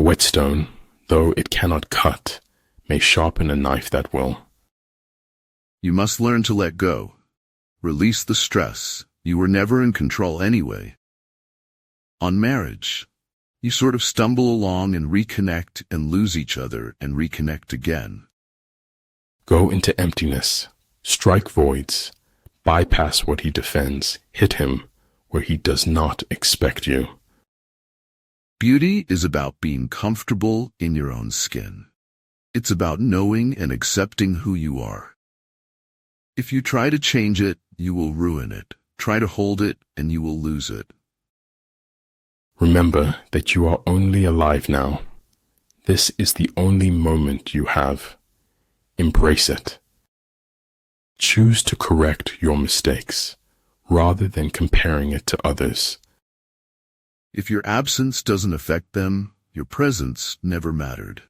whetstone, though it cannot cut, may sharpen a knife that will. You must learn to let go. Release the stress. You were never in control anyway. On marriage, you sort of stumble along and reconnect and lose each other and reconnect again. Go into emptiness, strike voids, bypass what he defends, hit him where he does not expect you. Beauty is about being comfortable in your own skin. It's about knowing and accepting who you are. If you try to change it, you will ruin it. Try to hold it, and you will lose it. Remember that you are only alive now. This is the only moment you have. Embrace it. Choose to correct your mistakes, rather than comparing it to others. If your absence doesn't affect them, your presence never mattered.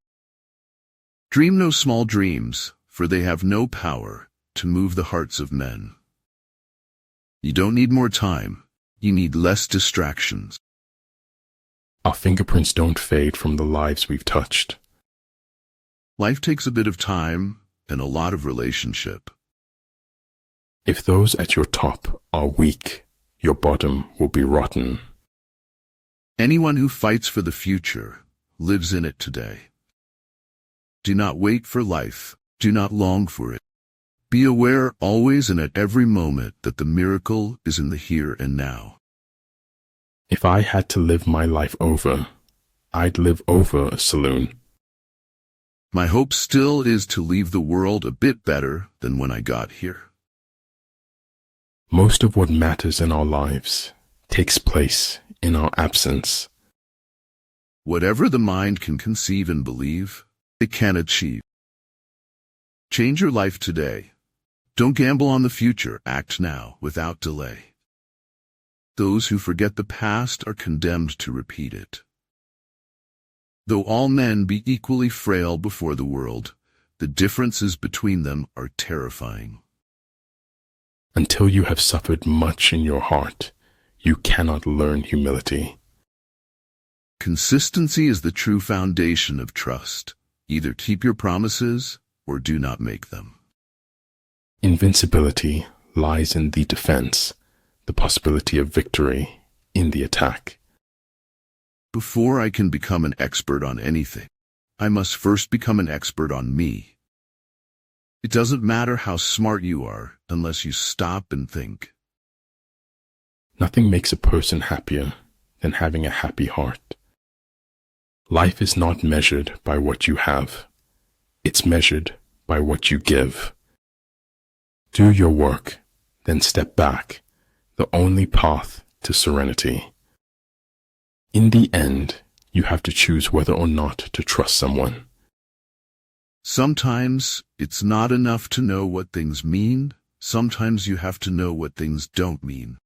Dream no small dreams, for they have no power to move the hearts of men. You don't need more time. You need less distractions. Our fingerprints don't fade from the lives we've touched. Life takes a bit of time and a lot of relationship. If those at your top are weak, your bottom will be rotten. Anyone who fights for the future lives in it today. Do not wait for life. Do not long for it. Be aware always and at every moment that the miracle is in the here and now. If I had to live my life over, I'd live over a saloon. My hope still is to leave the world a bit better than when I got here. Most of what matters in our lives takes place in our absence. Whatever the mind can conceive and believe, it can achieve. Change your life today. Don't gamble on the future. Act now without delay. Those who forget the past are condemned to repeat it. Though all men be equally frail before the world, the differences between them are terrifying. Until you have suffered much in your heart, you cannot learn humility. Consistency is the true foundation of trust. Either keep your promises or do not make them. Invincibility lies in the defense, the possibility of victory in the attack. Before I can become an expert on anything, I must first become an expert on me. It doesn't matter how smart you are unless you stop and think. Nothing makes a person happier than having a happy heart. Life is not measured by what you have. It's measured by what you give. Do your work, then step back, the only path to serenity. In the end, you have to choose whether or not to trust someone. Sometimes it's not enough to know what things mean. Sometimes you have to know what things don't mean.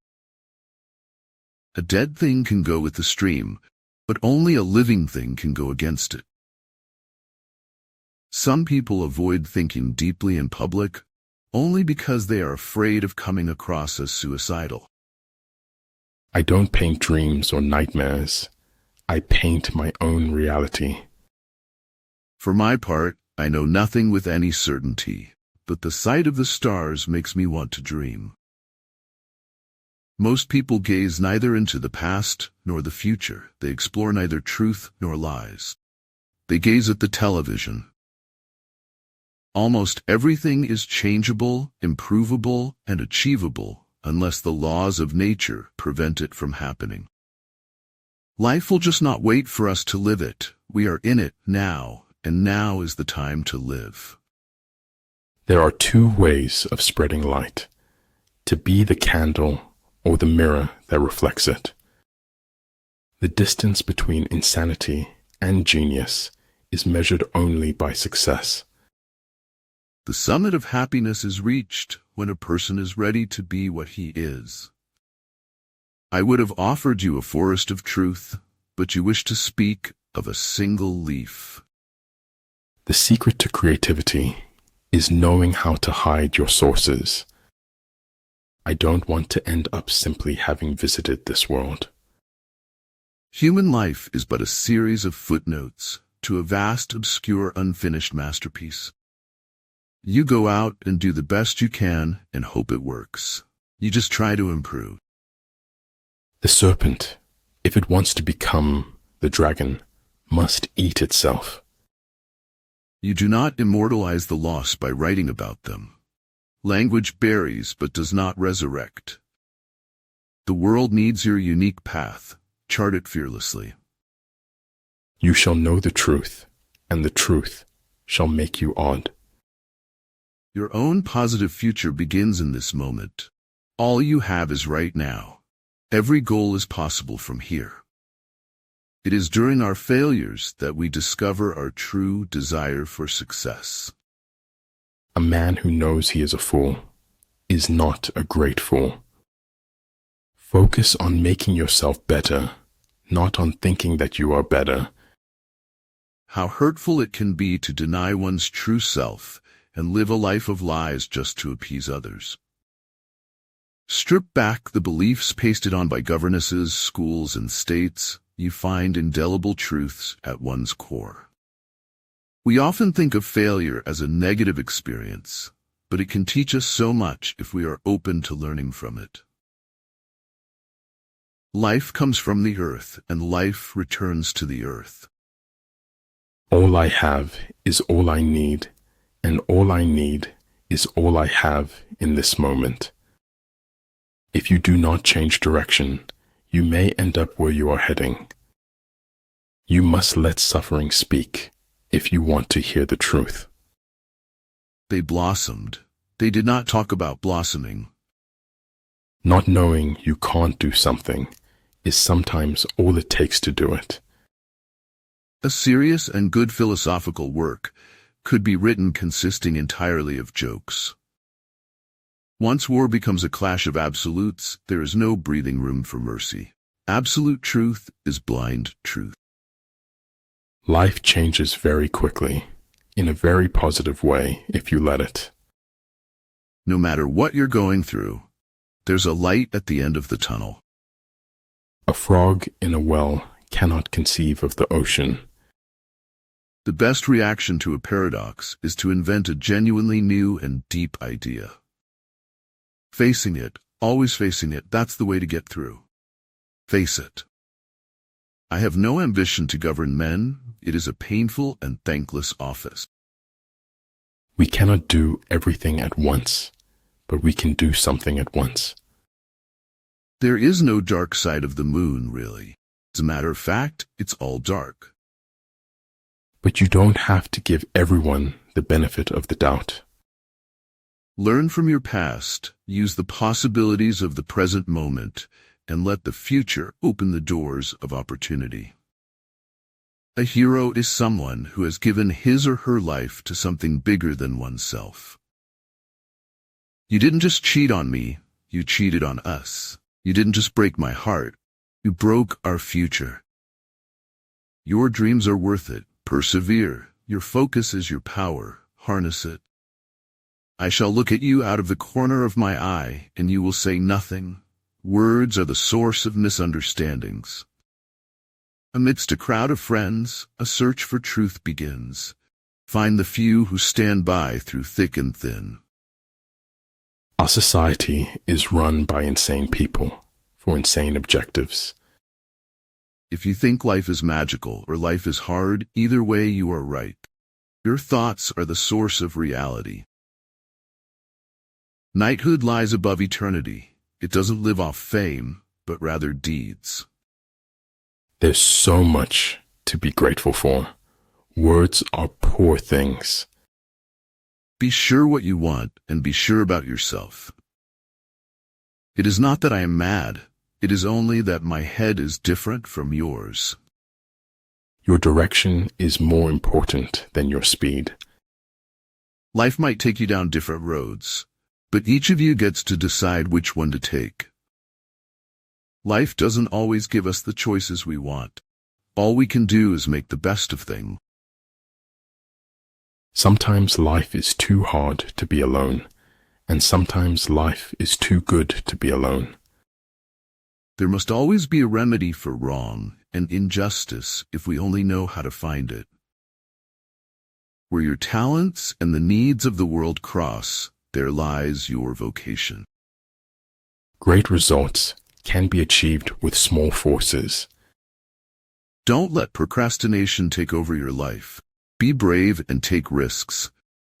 A dead thing can go with the stream, but only a living thing can go against it. Some people avoid thinking deeply in public only because they are afraid of coming across as suicidal. I don't paint dreams or nightmares. I paint my own reality. For my part, I know nothing with any certainty, but the sight of the stars makes me want to dream. Most people gaze neither into the past nor the future. They explore neither truth nor lies. They gaze at the television. Almost everything is changeable, improvable, and achievable unless the laws of nature prevent it from happening. Life will just not wait for us to live it. We are in it now, and now is the time to live. There are two ways of spreading light: to be the candle or the mirror that reflects it. The distance between insanity and genius is measured only by success. The summit of happiness is reached when a person is ready to be what he is. I would have offered you a forest of truth, but you wish to speak of a single leaf. The secret to creativity is knowing how to hide your sources. I don't want to end up simply having visited this world. Human life is but a series of footnotes to a vast, obscure, unfinished masterpiece. You go out and do the best you can and hope it works. You just try to improve. The serpent, if it wants to become the dragon, must eat itself. You do not immortalize the lost by writing about them. Language buries but does not resurrect. The world needs your unique path. Chart it fearlessly. You shall know the truth, and the truth shall make you odd. Your own positive future begins in this moment. All you have is right now. Every goal is possible from here. It is during our failures that we discover our true desire for success. A man who knows he is a fool is not a great fool. Focus on making yourself better, not on thinking that you are better. How hurtful it can be to deny one's true self and live a life of lies just to appease others. Strip back the beliefs pasted on by governesses, schools, and states. You find indelible truths at one's core. We often think of failure as a negative experience, but it can teach us so much if we are open to learning from it. Life comes from the earth, and life returns to the earth. All I have is all I need, and all I need is all I have in this moment. If you do not change direction, you may end up where you are heading. You must let suffering speak if you want to hear the truth. They blossomed. They did not talk about blossoming. Not knowing you can't do something is sometimes all it takes to do it. A serious and good philosophical work could be written consisting entirely of jokes. Once war becomes a clash of absolutes, there is no breathing room for mercy. Absolute truth is blind truth. Life changes very quickly, in a very positive way if you let it. No matter what you're going through, there's a light at the end of the tunnel. A frog in a well cannot conceive of the ocean. The best reaction to a paradox is to invent a genuinely new and deep idea. Facing it, always facing it, that's the way to get through. Face it. I have no ambition to govern men. It is a painful and thankless office. We cannot do everything at once, but we can do something at once. There is no dark side of the moon, really. As a matter of fact, it's all dark. But you don't have to give everyone the benefit of the doubt. Learn from your past, use the possibilities of the present moment, and let the future open the doors of opportunity. A hero is someone who has given his or her life to something bigger than oneself. You didn't just cheat on me, you cheated on us. You didn't just break my heart, you broke our future. Your dreams are worth it. Persevere. Your focus is your power. Harness it. I shall look at you out of the corner of my eye, and you will say nothing. Words are the source of misunderstandings. Amidst a crowd of friends, a search for truth begins. Find the few who stand by through thick and thin. Our society is run by insane people for insane objectives. If you think life is magical or life is hard, either way you are right. Your thoughts are the source of reality. Knighthood lies above eternity. It doesn't live off fame, but rather deeds. There's so much to be grateful for. Words are poor things. Be sure what you want and be sure about yourself. It is not that I am mad. It is only that my head is different from yours. Your direction is more important than your speed. Life might take you down different roads, but each of you gets to decide which one to take. Life doesn't always give us the choices we want. All we can do is make the best of things. Sometimes life is too hard to be alone, and sometimes life is too good to be alone. There must always be a remedy for wrong and injustice if we only know how to find it. Where your talents and the needs of the world cross, there lies your vocation. Great results can be achieved with small forces. Don't let procrastination take over your life. Be brave and take risks.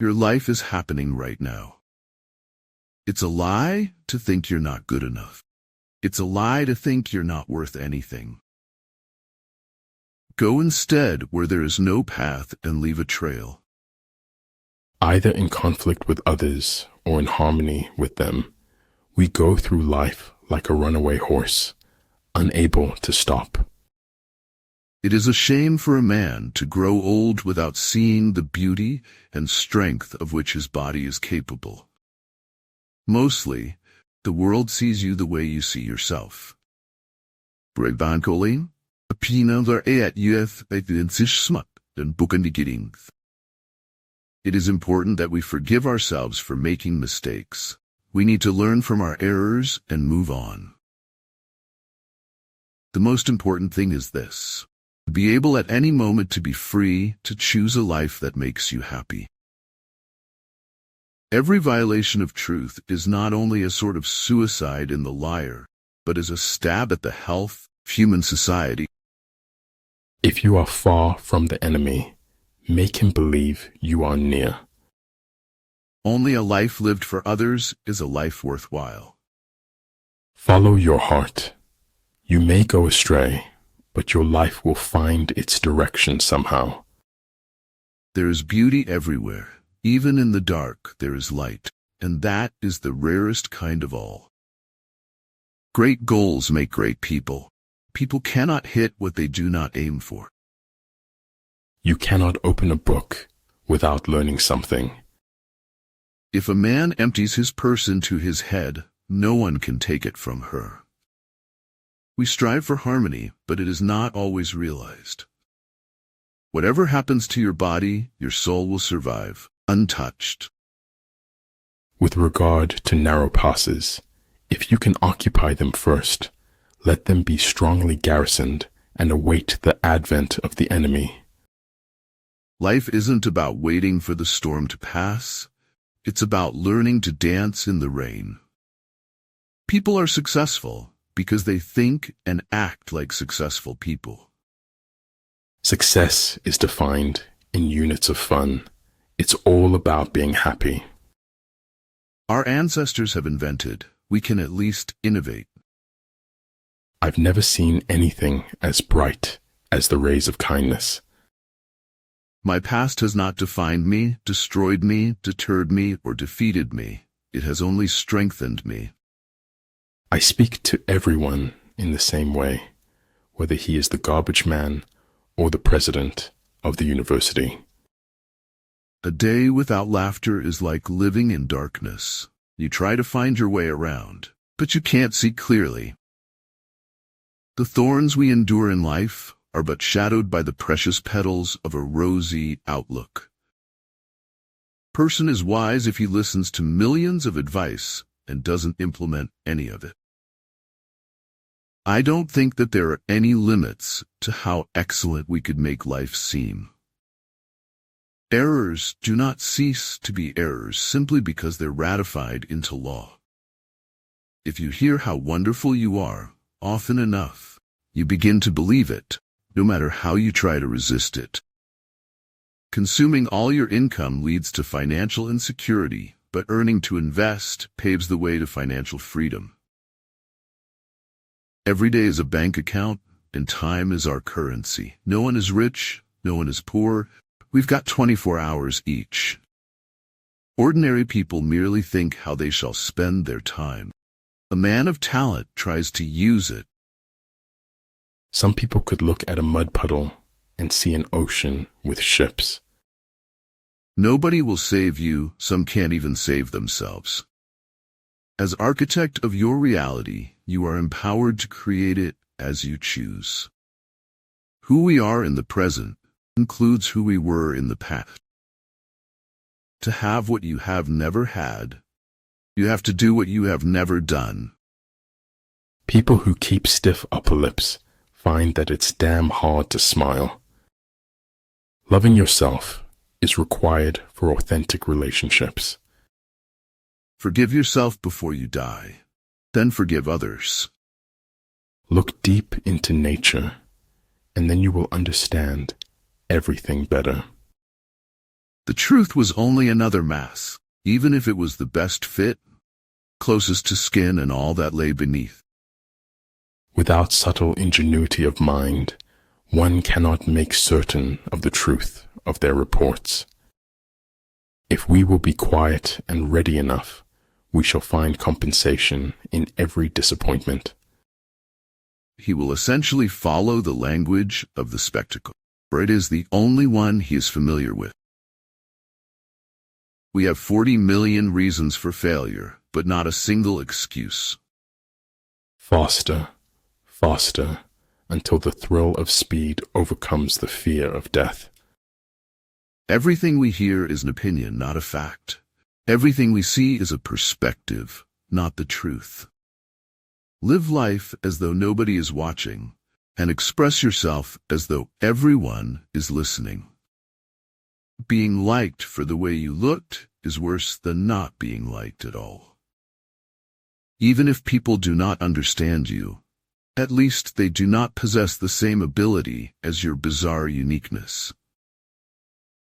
Your life is happening right now. It's a lie to think you're not good enough. It's a lie to think you're not worth anything. Go instead where there is no path and leave a trail. Either in conflict with others or in harmony with them, we go through life like a runaway horse, unable to stop. It is a shame for a man to grow old without seeing the beauty and strength of which his body is capable. Mostly, the world sees you the way you see yourself. It is important that we forgive ourselves for making mistakes. We need to learn from our errors and move on. The most important thing is this: be able at any moment to be free to choose a life that makes you happy. Every violation of truth is not only a sort of suicide in the liar, but is a stab at the health of human society. If you are far from the enemy, make him believe you are near. Only a life lived for others is a life worthwhile. Follow your heart. You may go astray, but your life will find its direction somehow. There is beauty everywhere. Even in the dark there is light, and that is the rarest kind of all. Great goals make great people. People cannot hit what they do not aim for. You cannot open a book without learning something. If a man empties his purse into his head, no one can take it from her. We strive for harmony, but it is not always realized. Whatever happens to your body, your soul will survive, untouched. With regard to narrow passes, if you can occupy them first, let them be strongly garrisoned and await the advent of the enemy. Life isn't about waiting for the storm to pass. It's about learning to dance in the rain. People are successful because they think and act like successful people. Success is defined in units of fun. It's all about being happy. Our ancestors have invented. We can at least innovate. I've never seen anything as bright as the rays of kindness. My past has not defined me, destroyed me, deterred me, or defeated me. It has only strengthened me. I speak to everyone in the same way, whether he is the garbage man or the president of the university. A day without laughter is like living in darkness. You try to find your way around, but you can't see clearly. The thorns we endure in life are but shadowed by the precious petals of a rosy outlook. Person is wise if he listens to millions of advice and doesn't implement any of it. I don't think that there are any limits to how excellent we could make life seem. Errors do not cease to be errors simply because they're ratified into law. If you hear how wonderful you are, often enough, you begin to believe it, no matter how you try to resist it. Consuming all your income leads to financial insecurity, but earning to invest paves the way to financial freedom. Every day is a bank account, and time is our currency. No one is rich, no one is poor. We've got 24 hours each. Ordinary people merely think how they shall spend their time. A man of talent tries to use it. Some people could look at a mud puddle and see an ocean with ships. Nobody will save you. Some can't even save themselves. As architect of your reality, you are empowered to create it as you choose. Who we are in the present includes who we were in the past. To have what you have never had, you have to do what you have never done. People who keep stiff upper lips find that it's damn hard to smile. Loving yourself is required for authentic relationships. Forgive yourself before you die, then forgive others. Look deep into nature, and then you will understand everything better. The truth was only another mask, even if it was the best fit, closest to skin and all that lay beneath. Without subtle ingenuity of mind, one cannot make certain of the truth of their reports. If we will be quiet and ready enough, we shall find compensation in every disappointment. He will essentially follow the language of the spectacle, for it is the only one he is familiar with. We have 40 million reasons for failure, but not a single excuse. Faster, faster, until the thrill of speed overcomes the fear of death. Everything we hear is an opinion, not a fact. Everything we see is a perspective, not the truth. Live life as though nobody is watching, and express yourself as though everyone is listening. Being liked for the way you looked is worse than not being liked at all. Even if people do not understand you, at least they do not possess the same ability as your bizarre uniqueness.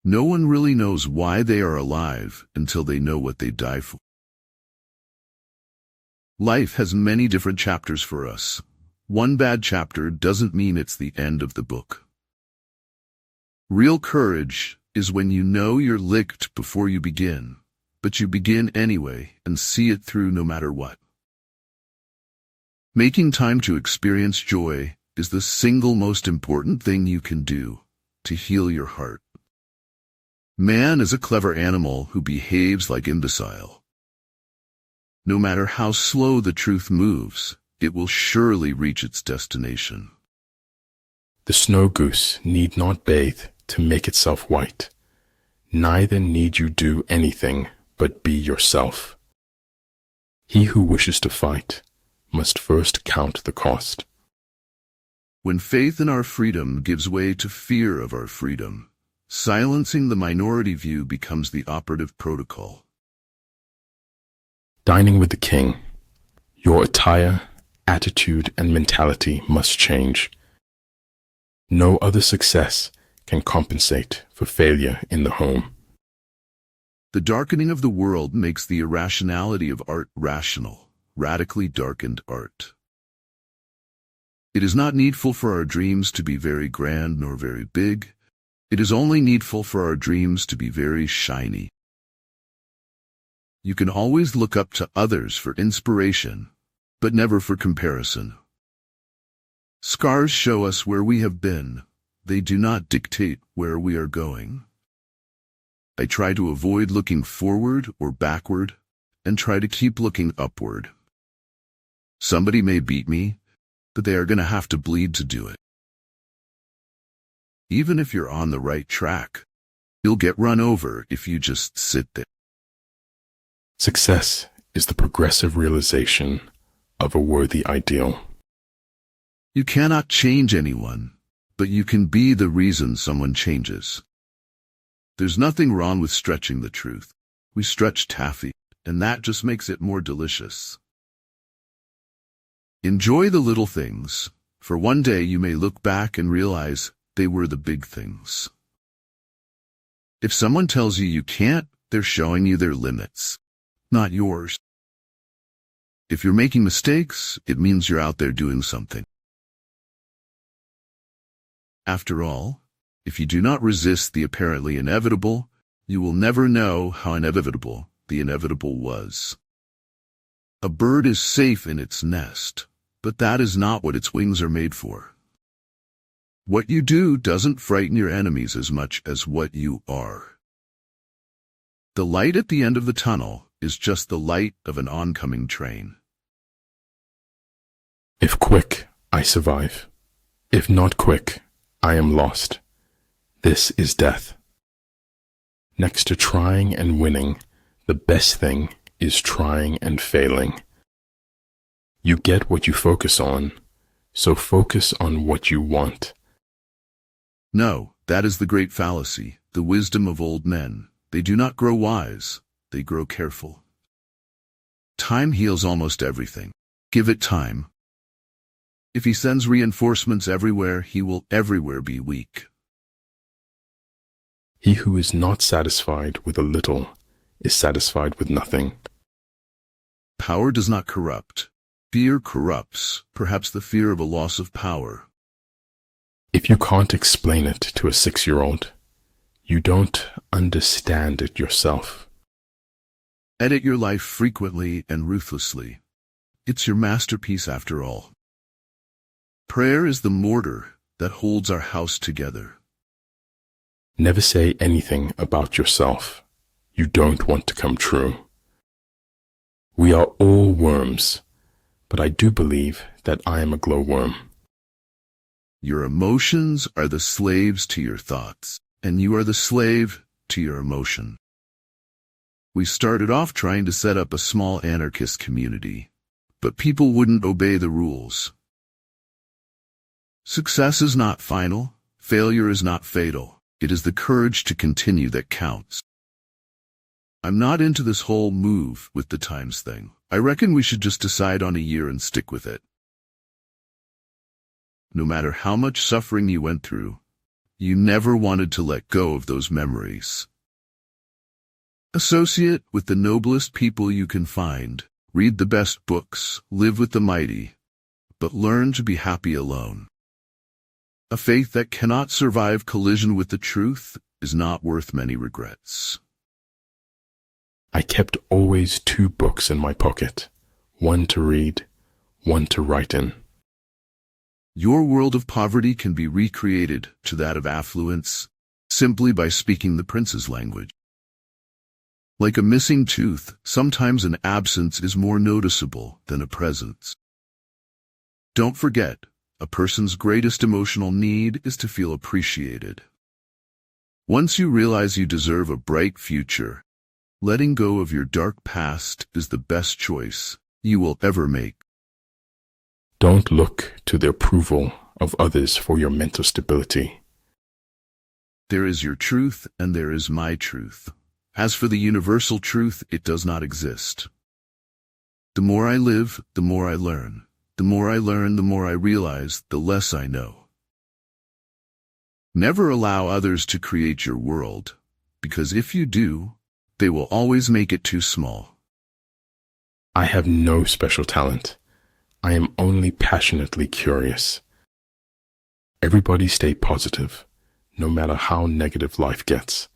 No one really knows why they are alive until they know what they die for. Life has many different chapters for us. One bad chapter doesn't mean it's the end of the book. Real courage is when you know you're licked before you begin, but you begin anyway and see it through no matter what. Making time to experience joy is the single most important thing you can do to heal your heart. Man is a clever animal who behaves like imbecile. No matter how slow the truth moves, it will surely reach its destination. The snow goose need not bathe to make itself white. Neither need you do anything but be yourself. He who wishes to fight must first count the cost. When faith in our freedom gives way to fear of our freedom, silencing the minority view becomes the operative protocol. Dining with the king, your attire, attitude, and mentality must change. No other success can compensate for failure in the home. The darkening of the world makes the irrationality of art rational, radically darkened art. It is not needful for our dreams to be very grand nor very big. It is only needful for our dreams to be very shiny. You can always look up to others for inspiration, but never for comparison. Scars show us where we have been. They do not dictate where we are going. I try to avoid looking forward or backward and try to keep looking upward. Somebody may beat me, but they are going to have to bleed to do it. Even if you're on the right track, you'll get run over if you just sit there. Success is the progressive realization of a worthy ideal. You cannot change anyone, but you can be the reason someone changes. There's nothing wrong with stretching the truth. We stretch taffy, and that just makes it more delicious. Enjoy the little things, for one day you may look back and realize they were the big things. If someone tells you you can't, they're showing you their limits, not yours. If you're making mistakes, it means you're out there doing something. After all, if you do not resist the apparently inevitable, you will never know how inevitable the inevitable was. A bird is safe in its nest, but that is not what its wings are made for. What you do doesn't frighten your enemies as much as what you are. The light at the end of the tunnel is just the light of an oncoming train. If quick, I survive. If not quick, I am lost. This is death. Next to trying and winning, the best thing is trying and failing. You get what you focus on, so focus on what you want. No, that is the great fallacy, the wisdom of old men. They do not grow wise, they grow careful. Time heals almost everything. Give it time. If he sends reinforcements everywhere, he will everywhere be weak. He who is not satisfied with a little is satisfied with nothing. Power does not corrupt. Fear corrupts, perhaps the fear of a loss of power. If you can't explain it to a 6-year-old, you don't understand it yourself. Edit your life frequently and ruthlessly. It's your masterpiece after all. Prayer is the mortar that holds our house together. Never say anything about yourself you don't want to come true. We are all worms, but I do believe that I am a glowworm. Your emotions are the slaves to your thoughts, and you are the slave to your emotion. We started off trying to set up a small anarchist community, but people wouldn't obey the rules. Success is not final. Failure is not fatal. It is the courage to continue that counts. I'm not into this whole move with the times thing. I reckon we should just decide on a year and stick with it. No matter how much suffering you went through, you never wanted to let go of those memories. Associate with the noblest people you can find. Read the best books. Live with the mighty. But learn to be happy alone. A faith that cannot survive collision with the truth is not worth many regrets. I kept always 2 books in my pocket, one to read, one to write in. Your world of poverty can be recreated to that of affluence simply by speaking the prince's language. Like a missing tooth, sometimes an absence is more noticeable than a presence. Don't forget, a person's greatest emotional need is to feel appreciated. Once you realize you deserve a bright future, letting go of your dark past is the best choice you will ever make. Don't look to the approval of others for your mental stability. There is your truth and there is my truth. As for the universal truth, it does not exist. The more I live, the more I learn. The more I learn, the more I realize, the less I know. Never allow others to create your world, because if you do, they will always make it too small. I have no special talent. I am only passionately curious. Everybody stay positive, no matter how negative life gets.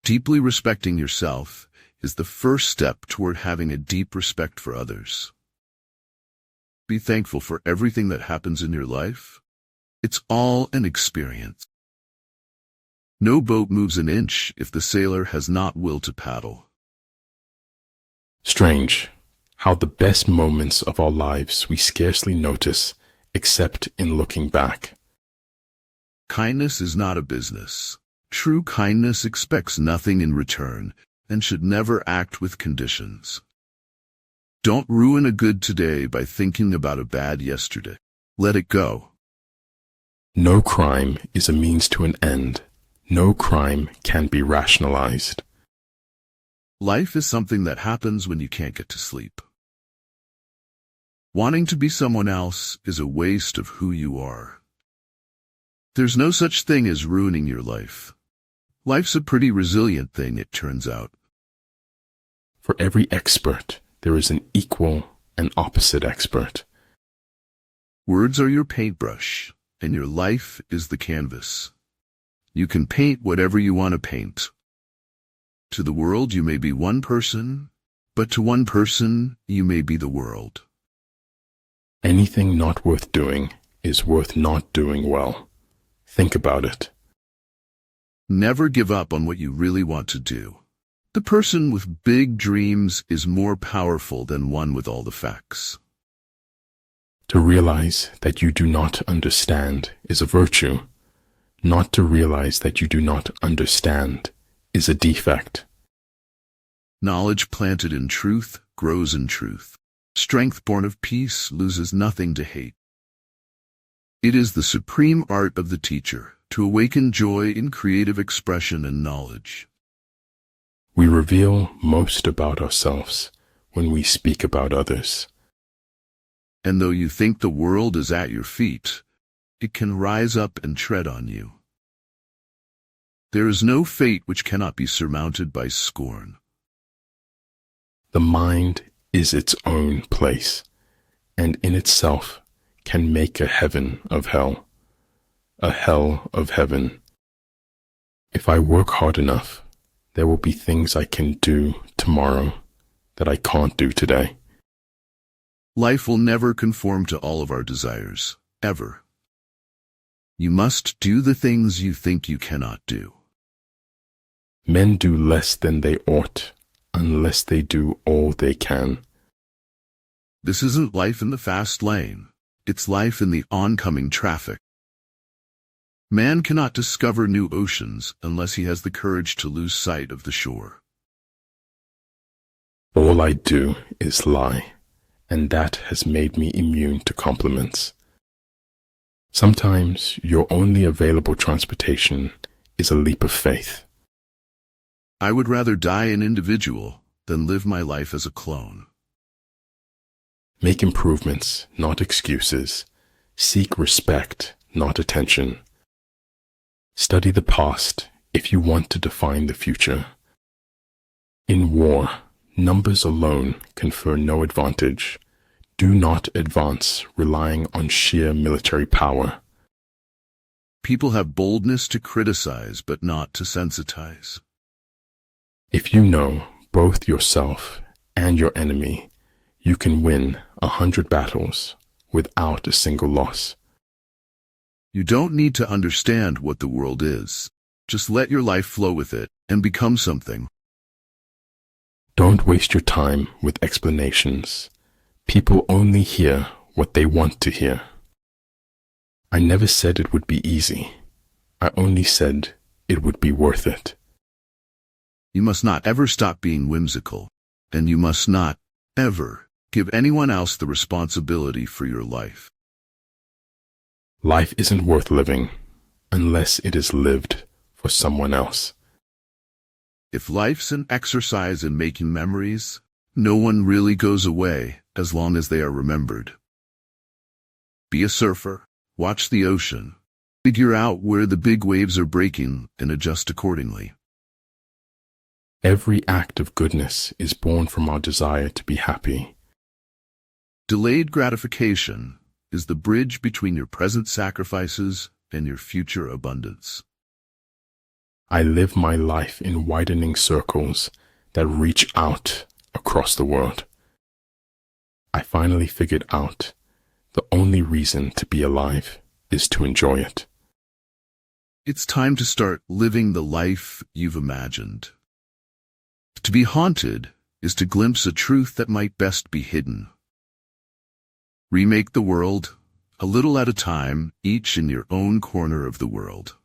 Deeply respecting yourself is the first step toward having a deep respect for others. Be thankful for everything that happens in your life. It's all an experience. No boat moves an inch if the sailor has not will to paddle. Strange how the best moments of our lives we scarcely notice except in looking back. Kindness is not a business. True kindness expects nothing in return and should never act with conditions. Don't ruin a good today by thinking about a bad yesterday. Let it go. No crime is a means to an end. No crime can be rationalized. Life is something that happens when you can't get to sleep. Wanting to be someone else is a waste of who you are. There's no such thing as ruining your life. Life's a pretty resilient thing, it turns out. For every expert, there is an equal and opposite expert. Words are your paintbrush, and your life is the canvas. You can paint whatever you want to paint. To the world you may be one person, but to one person you may be the world. Anything not worth doing is worth not doing well. Think about it. Never give up on what you really want to do. The person with big dreams is more powerful than one with all the facts. To realize that you do not understand is a virtue. Not to realize that you do not understand is a defect. Knowledge planted in truth grows in truth. Strength born of peace loses nothing to hate. It is the supreme art of the teacher to awaken joy in creative expression and knowledge. We reveal most about ourselves when we speak about others. And though you think the world is at your feet, it can rise up and tread on you. There is no fate which cannot be surmounted by scorn. The mind is its own place, and in itself can make a heaven of hell, a hell of heaven. If I work hard enough, there will be things I can do tomorrow that I can't do today. Life will never conform to all of our desires, ever. You must do the things you think you cannot do. Men do less than they ought, unless they do all they can. This isn't life in the fast lane. It's life in the oncoming traffic. Man cannot discover new oceans unless he has the courage to lose sight of the shore. All I do is lie, and that has made me immune to compliments. Sometimes your only available transportation is a leap of faith. I would rather die an individual than live my life as a clone. Make improvements, not excuses. Seek respect, not attention. Study the past if you want to define the future. In war, numbers alone confer no advantage. Do not advance relying on sheer military power. People have boldness to criticize, but not to sensitize. If you know both yourself and your enemy, you can win 100 battles without a single loss. You don't need to understand what the world is. Just let your life flow with it and become something. Don't waste your time with explanations. People only hear what they want to hear. I never said it would be easy. I only said it would be worth it. You must not ever stop being whimsical, and you must not ever give anyone else the responsibility for your life. Life isn't worth living unless it is lived for someone else. If life's an exercise in making memories, no one really goes away as long as they are remembered. Be a surfer, watch the ocean, figure out where the big waves are breaking and adjust accordingly. Every act of goodness is born from our desire to be happy. Delayed gratification is the bridge between your present sacrifices and your future abundance. I live my life in widening circles that reach out across the world. I finally figured out the only reason to be alive is to enjoy it. It's time to start living the life you've imagined. To be haunted is to glimpse a truth that might best be hidden. Remake the world, a little at a time, each in your own corner of the world.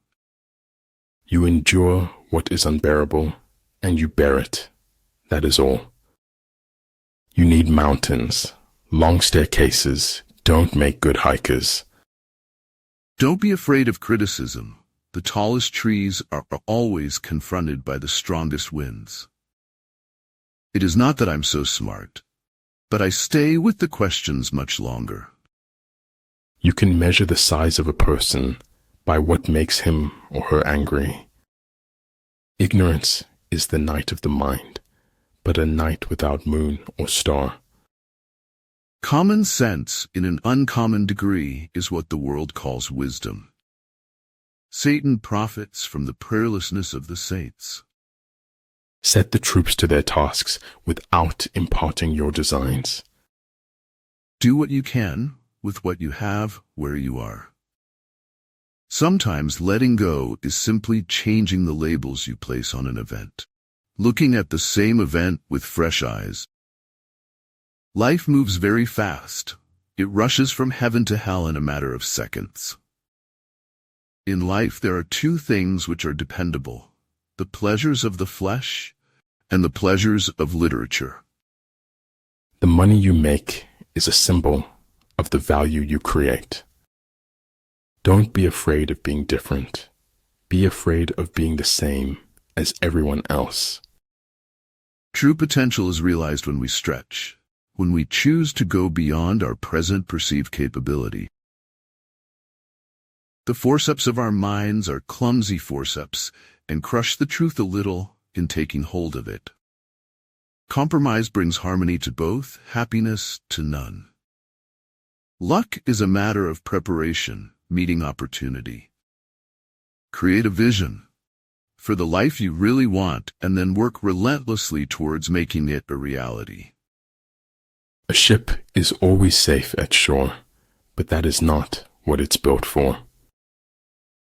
You endure what is unbearable, and you bear it. That is all. You need mountains. Long staircases don't make good hikers. Don't be afraid of criticism. The tallest trees are always confronted by the strongest winds. It is not that I'm so smart, but I stay with the questions much longer. You can measure the size of a person by what makes him or her angry. Ignorance is the night of the mind, but a night without moon or star. Common sense in an uncommon degree is what the world calls wisdom. Satan profits from the prayerlessness of the saints. Set the troops to their tasks without imparting your designs. Do what you can with what you have where you are. Sometimes letting go is simply changing the labels you place on an event, looking at the same event with fresh eyes. Life moves very fast. It rushes from heaven to hell in a matter of seconds. In life, there are two things which are dependable: the pleasures of the flesh and the pleasures of literature. The money you make is a symbol of the value you create. Don't be afraid of being different. Be afraid of being the same as everyone else. True potential is realized when we stretch, when we choose to go beyond our present perceived capability. The forceps of our minds are clumsy forceps and crush the truth a little in taking hold of it. Compromise brings harmony to both, happiness to none. Luck is a matter of preparation, meeting opportunity. Create a vision for the life you really want and then work relentlessly towards making it a reality. A ship is always safe at shore, but that is not what it's built for.